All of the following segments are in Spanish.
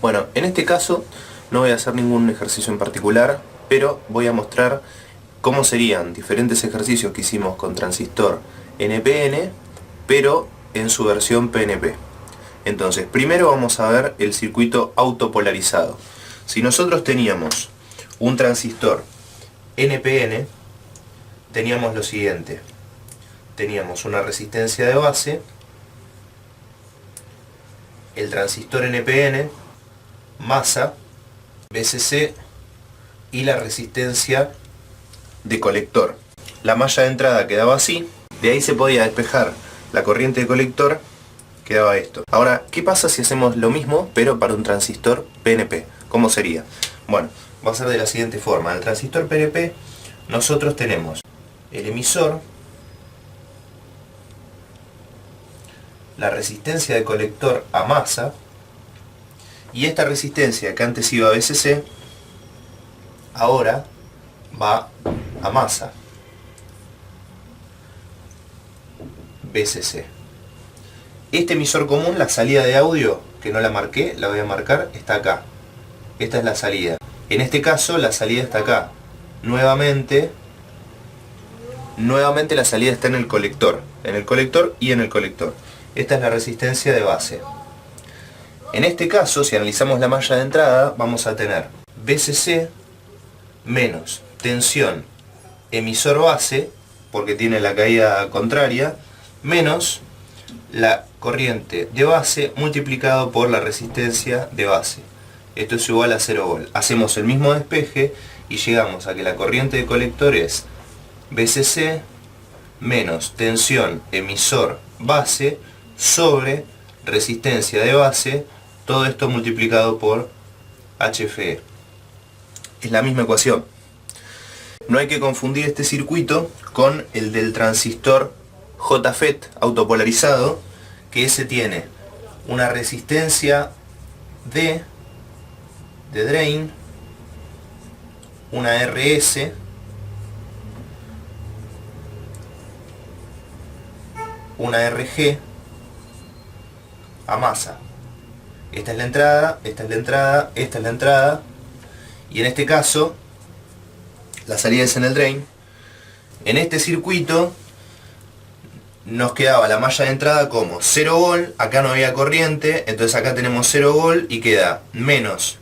Bueno, en este caso no voy a hacer ningún ejercicio en particular, pero voy a mostrar cómo serían diferentes ejercicios que hicimos con transistor NPN, pero en su versión PNP. Entonces, primero vamos a ver el circuito autopolarizado. Si nosotros teníamos un transistor NPN, teníamos lo siguiente. Teníamos una resistencia de base, el transistor NPN, masa, VCC y la resistencia de colector. La malla de entrada quedaba así, de ahí se podía despejar la corriente de colector, quedaba esto. Ahora, ¿qué pasa si hacemos lo mismo pero para un transistor PNP? ¿Cómo sería? Bueno, va a ser de la siguiente forma. En el transistor PNP nosotros tenemos el emisor, la resistencia de colector a masa, y esta resistencia que antes iba a VCC, ahora va a masa, VCC. Este emisor común, la salida de audio, que no la marqué, la voy a marcar, está acá. Esta es la salida. En este caso la salida está acá. Nuevamente la salida está en el colector y en el colector. Esta es la resistencia de base. En este caso, si analizamos la malla de entrada, vamos a tener VCC menos tensión emisor base, porque tiene la caída contraria, menos la corriente de base multiplicado por la resistencia de base. Esto es igual a 0 volt. Hacemos el mismo despeje y llegamos a que la corriente de colector es VCC menos tensión emisor base sobre resistencia de base, todo esto multiplicado por HFE. Es la misma ecuación. No hay que confundir este circuito con el del transistor JFET autopolarizado, que ese tiene una resistencia de drain, una RS, una RG a masa. Esta es la entrada, esta es la entrada, esta es la entrada, y en este caso la salida es en el drain. En este circuito nos quedaba la malla de entrada como 0 volt, acá no había corriente, entonces acá tenemos 0 volt y queda menos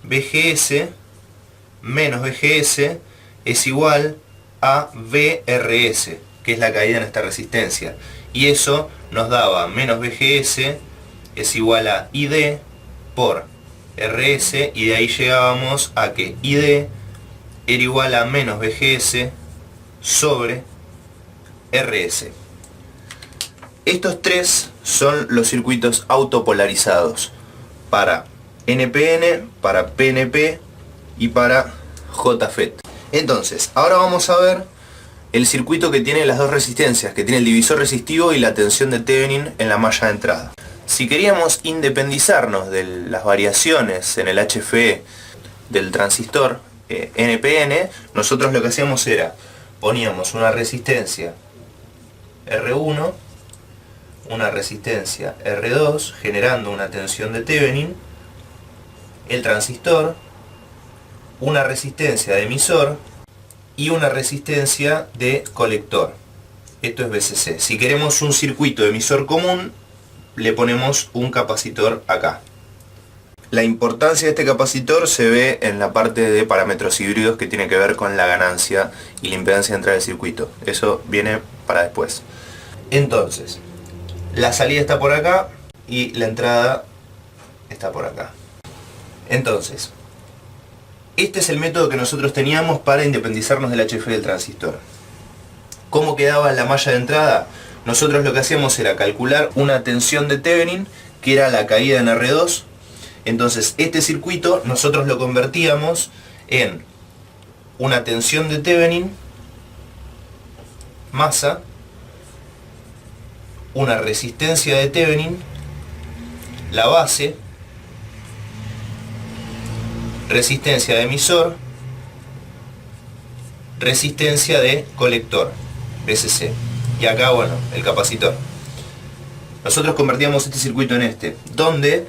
VGS es igual a VRS, que es la caída en esta resistencia, y eso nos daba menos VGS es igual a ID por RS, y de ahí llegábamos a que ID era igual a menos VGS sobre RS. Estos tres son los circuitos autopolarizados para NPN, para PNP y para JFET. Entonces, ahora vamos a ver el circuito que tiene las dos resistencias, que tiene el divisor resistivo y la tensión de Thevenin en la malla de entrada. Si queríamos independizarnos de las variaciones en el HFE del transistor NPN, nosotros lo que hacíamos era, poníamos una resistencia R1, una resistencia R2, generando una tensión de Thevenin, el transistor, una resistencia de emisor y una resistencia de colector. Esto es VCC. Si queremos un circuito de emisor común, le ponemos un capacitor acá. La importancia de este capacitor se ve en la parte de parámetros híbridos, que tiene que ver con la ganancia y la impedancia de entrada del circuito. Eso viene para después. Entonces, la salida está por acá y la entrada está por acá. Entonces, este es el método que nosotros teníamos para independizarnos del HFE del transistor. ¿Cómo quedaba la malla de entrada? Nosotros lo que hacíamos era calcular una tensión de Thevenin, que era la caída en R2. Entonces este circuito nosotros lo convertíamos en una tensión de Thevenin, masa, una resistencia de Thevenin, la base, resistencia de emisor, resistencia de colector, VCC. Y acá, bueno, el capacitor. Nosotros convertíamos este circuito en este, donde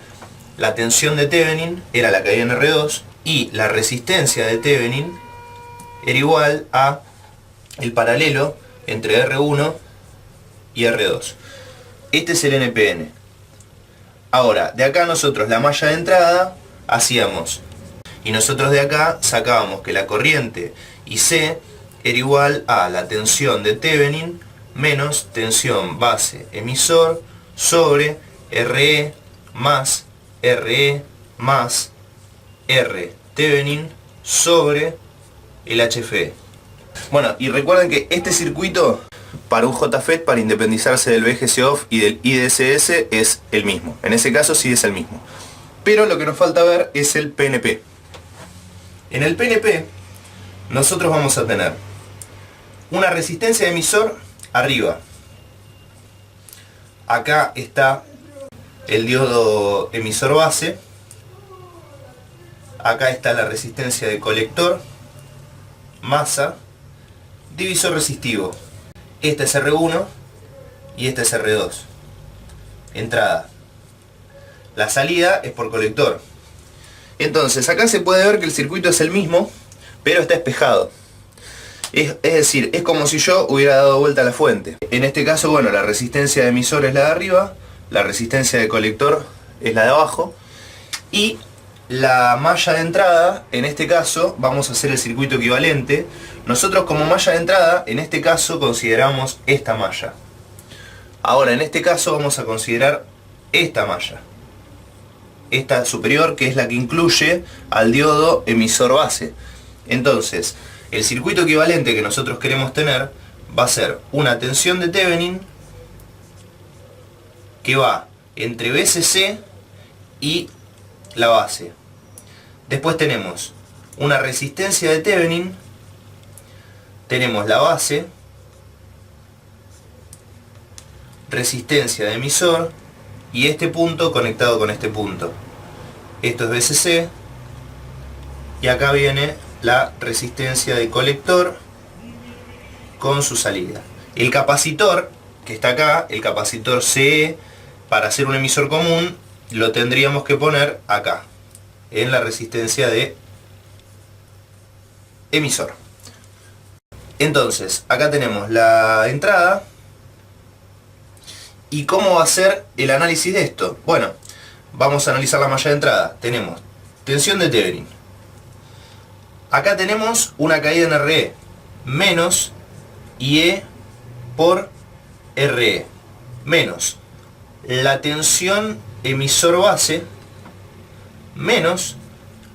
la tensión de Thevenin era la caída en R2 y la resistencia de Thevenin era igual a el paralelo entre R1 y R2. Este es el NPN. Ahora, de acá nosotros la malla de entrada hacíamos, y nosotros de acá sacábamos que la corriente IC era igual a la tensión de Thevenin menos tensión base emisor sobre RE más R Thevenin sobre el HFE. Bueno, y recuerden que este circuito para un JFET, para independizarse del VGC-OFF y del IDSS, es el mismo. En ese caso sí es el mismo. Pero lo que nos falta ver es el PNP. En el PNP nosotros vamos a tener una resistencia de emisor arriba. Acá está el diodo emisor base. Acá está la resistencia de colector, masa, divisor resistivo. Este es R1 y este es R2. Entrada. La salida es por colector. Entonces acá se puede ver que el circuito es el mismo, pero está espejado. Es decir, es como si yo hubiera dado vuelta a la fuente. En este caso, bueno, la resistencia de emisor es la de arriba, la resistencia de colector es la de abajo, y la malla de entrada, en este caso, vamos a hacer el circuito equivalente. Nosotros como malla de entrada, en este caso, consideramos esta malla. Ahora, en este caso, vamos a considerar esta malla. Esta superior, que es la que incluye al diodo emisor base. Entonces, el circuito equivalente que nosotros queremos tener va a ser una tensión de Thevenin que va entre VCC y la base. Después tenemos una resistencia de Thevenin, tenemos la base, resistencia de emisor y este punto conectado con este punto. Esto es VCC y acá viene la resistencia de colector con su salida. El capacitor que está acá, el capacitor CE, para hacer un emisor común, lo tendríamos que poner acá, en la resistencia de emisor. Entonces, acá tenemos la entrada. ¿Y cómo va a ser el análisis de esto? Bueno, vamos a analizar la malla de entrada. Tenemos tensión de Thevenin. Acá tenemos una caída en RE, menos IE por RE, menos la tensión emisor base, menos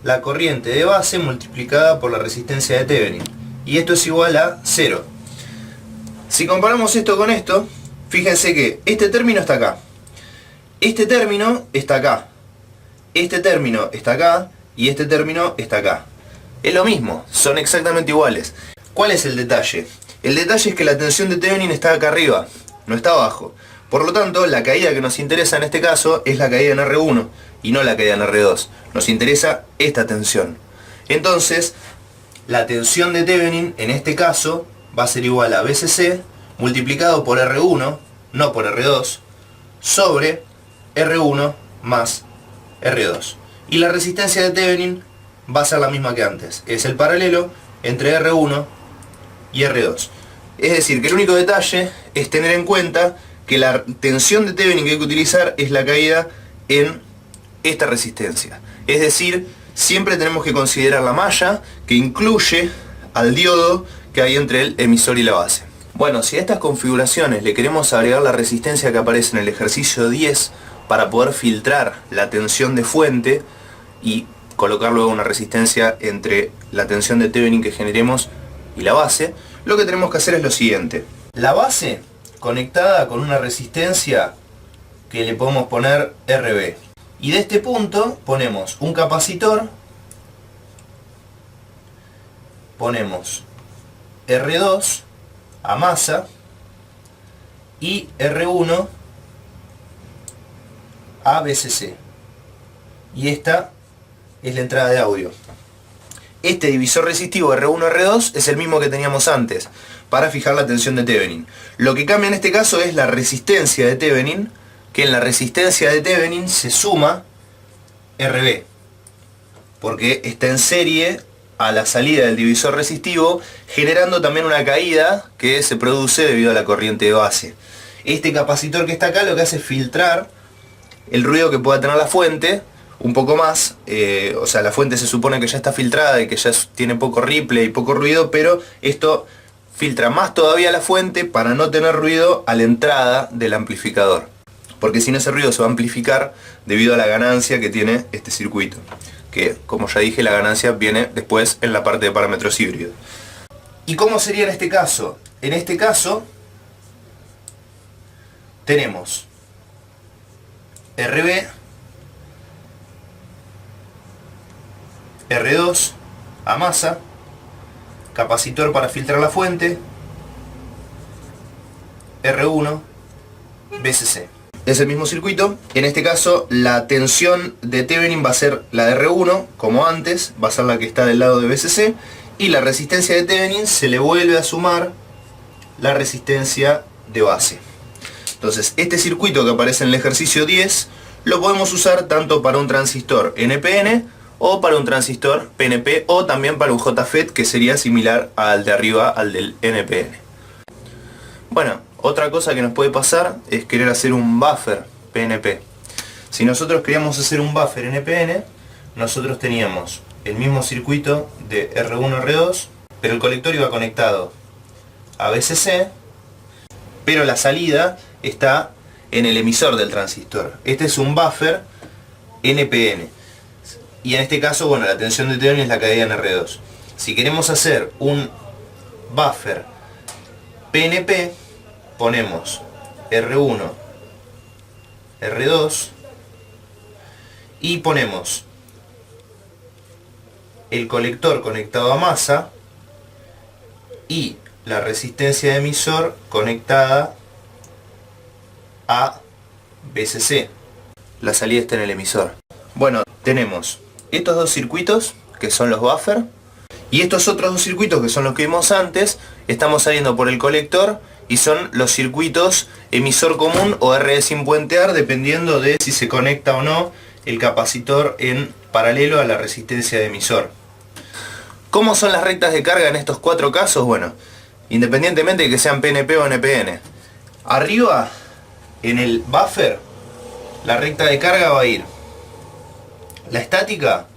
la corriente de base multiplicada por la resistencia de Thevenin. Y esto es igual a 0. Si comparamos esto con esto, fíjense que este término está acá, este término está acá, este término está acá y este término está acá. Es lo mismo, son exactamente iguales. ¿Cuál es el detalle? El detalle es que la tensión de Thevenin está acá arriba, no está abajo. Por lo tanto, la caída que nos interesa en este caso es la caída en R1 y no la caída en R2. Nos interesa esta tensión. Entonces, la tensión de Thevenin en este caso va a ser igual a VCC multiplicado por R1, no por R2, sobre R1 más R2. Y la resistencia de Thevenin va a ser la misma que antes. Es el paralelo entre R1 y R2. Es decir, que el único detalle es tener en cuenta que la tensión de Thevenin que hay que utilizar es la caída en esta resistencia. Es decir, siempre tenemos que considerar la malla que incluye al diodo que hay entre el emisor y la base. Bueno, si a estas configuraciones le queremos agregar la resistencia que aparece en el ejercicio 10 para poder filtrar la tensión de fuente y colocar luego una resistencia entre la tensión de Thevenin que generemos y la base, lo que tenemos que hacer es lo siguiente. La base conectada con una resistencia que le podemos poner RB. Y de este punto ponemos un capacitor, ponemos R2 a masa y R1 a VCC. Y esta es la entrada de audio. Este divisor resistivo R1-R2 es el mismo que teníamos antes para fijar la tensión de Thevenin. Lo que cambia en este caso es la resistencia de Thevenin, que en la resistencia de Thevenin se suma RB, porque está en serie a la salida del divisor resistivo, generando también una caída que se produce debido a la corriente de base. Este capacitor que está acá lo que hace es filtrar el ruido que pueda tener la fuente un poco más, o sea, la fuente se supone que ya está filtrada y que ya tiene poco ripple y poco ruido, pero esto filtra más todavía la fuente para no tener ruido a la entrada del amplificador, porque si no ese ruido se va a amplificar debido a la ganancia que tiene este circuito, que como ya dije, la ganancia viene después en la parte de parámetros híbridos. ¿Y cómo sería en este caso? En este caso tenemos RB, R2 a masa, capacitor para filtrar la fuente, R1, BCC. Es el mismo circuito. En este caso la tensión de Thevenin va a ser la de R1, como antes, va a ser la que está del lado de BCC, y la resistencia de Thevenin se le vuelve a sumar la resistencia de base. Entonces este circuito que aparece en el ejercicio 10 lo podemos usar tanto para un transistor NPN o para un transistor PNP, o también para un JFET, que sería similar al de arriba, al del NPN. Bueno, otra cosa que nos puede pasar es querer hacer un buffer PNP. Si nosotros queríamos hacer un buffer NPN, nosotros teníamos el mismo circuito de R1, R2, pero el colector iba conectado a BCC, pero la salida está en el emisor del transistor. Este es un buffer NPN. Y en este caso, bueno, la tensión de Thevenin es la caída en R2. Si queremos hacer un buffer PNP, ponemos R1, R2 y ponemos el colector conectado a masa y la resistencia de emisor conectada a BCC. La salida está en el emisor. Bueno, tenemos estos dos circuitos que son los buffer, y estos otros dos circuitos que son los que vimos antes, estamos saliendo por el colector y son los circuitos emisor común o RE sin puentear, dependiendo de si se conecta o no el capacitor en paralelo a la resistencia de emisor. ¿Cómo son las rectas de carga en estos cuatro casos? Bueno, independientemente de que sean PNP o NPN, arriba en el buffer la recta de carga va a ir la estática,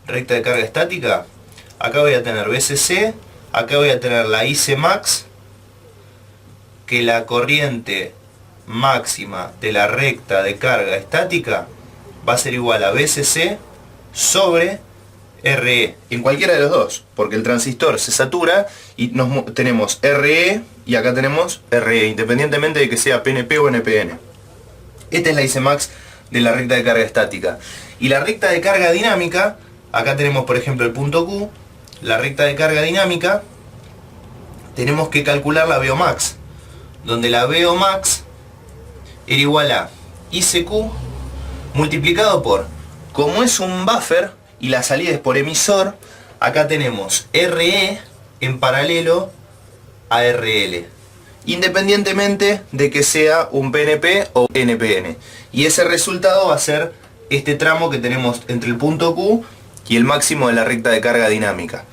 recta de carga estática. Acá voy a tener BCC, acá voy a tener la IC max, que la corriente máxima de la recta de carga estática va a ser igual a BCC sobre RE, en cualquiera de los dos, porque el transistor se satura y tenemos RE y acá tenemos RE, independientemente de que sea PNP o NPN. Esta es la IC max de la recta de carga estática. Y la recta de carga dinámica, acá tenemos por ejemplo el punto Q, la recta de carga dinámica, tenemos que calcular la VO max, donde la VO max era igual a ICQ multiplicado por, como es un buffer y la salida es por emisor, acá tenemos RE en paralelo a RL, independientemente de que sea un PNP o NPN. Y ese resultado va a ser este tramo que tenemos entre el punto Q y el máximo de la recta de carga dinámica.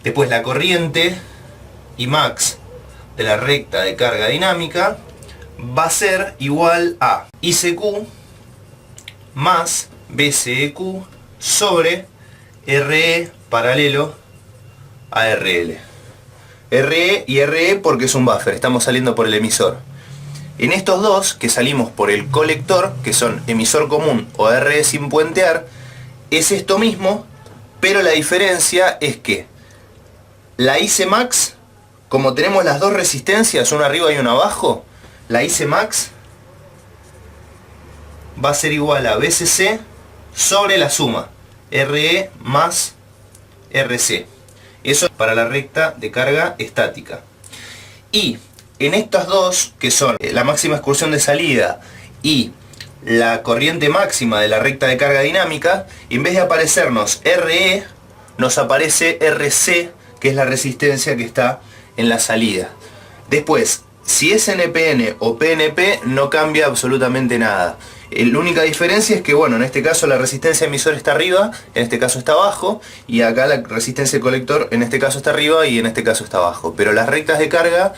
Después la corriente I max de la recta de carga dinámica va a ser igual a ICQ más BCEQ sobre RE paralelo a RL. RE y RE porque es un buffer, estamos saliendo por el emisor. En estos dos, que salimos por el colector, que son emisor común o RE sin puentear, es esto mismo, pero la diferencia es que la IC max, como tenemos las dos resistencias, una arriba y una abajo, la IC max va a ser igual a BCC sobre la suma RE más RC. Eso es para la recta de carga estática. Y en estas dos, que son la máxima excursión de salida y la corriente máxima de la recta de carga dinámica, en vez de aparecernos RE, nos aparece RC, que es la resistencia que está en la salida. Después, si es NPN o PNP, no cambia absolutamente nada. La única diferencia es que, bueno, en este caso la resistencia emisor está arriba, en este caso está abajo, y acá la resistencia del colector en este caso está arriba y en este caso está abajo. Pero las rectas de carga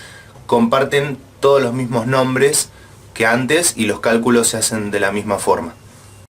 comparten todos los mismos nombres que antes y los cálculos se hacen de la misma forma.